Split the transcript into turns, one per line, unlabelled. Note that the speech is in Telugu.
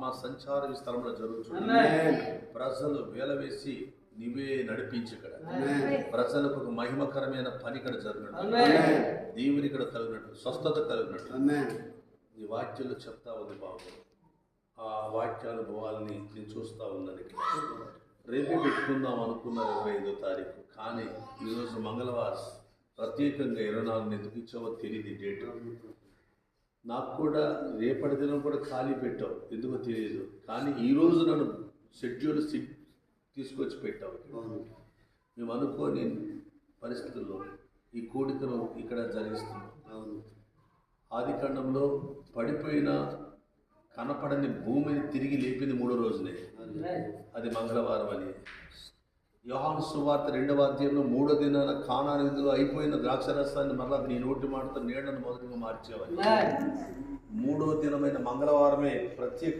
ఆత్మ సంచారం ఈ స్థలంలో జరుగుతుంది. ప్రజలు వేలవేసి నీవే నడిపించి ఇక్కడ ప్రజలకు ఒక మహిమకరమైన పని ఇక్కడ జరిగినట్టు, దేవుని ఇక్కడ కలిగినట్టు, స్వస్థత కలిగినట్టు ఈ వాక్యాలు చెప్తా ఉంది బాబు. ఆ వాక్యానుభవాలని నేను చూస్తూ ఉన్నాను. రేపే పెట్టుకుందాం అనుకున్నారు 25వ తారీఖు, కానీ ఈరోజు మంగళవారం ప్రత్యేకంగా 24 ఎందుకు ఇచ్చావో తెలియదు డేట్. నాకు కూడా రేపటి దినం కూడా ఖాళీ పెట్టావు, ఎందుకో తెలియదు, కానీ ఈరోజు నన్ను షెడ్యూల్ తీసుకొచ్చి పెట్టావు. మేము అనుకోని పరిస్థితుల్లో ఈ కోడికను ఇక్కడ జరిగిస్తున్నాం. ఆది కాండంలో పడిపోయిన కనపడని భూమిని తిరిగి లేపింది 3వ రోజునే, అది మంగళవారం అని. యోహాను సువార్త 2వ అధ్యాయంలో 3వ దినాన కానాను విందులో అయిపోయిన ద్రాక్షరసాన్ని మరలా నీ నోటి మాటతో నీడను మొదటిగా మార్చేవారు. 3వ దినమైన మంగళవారమే ప్రత్యేక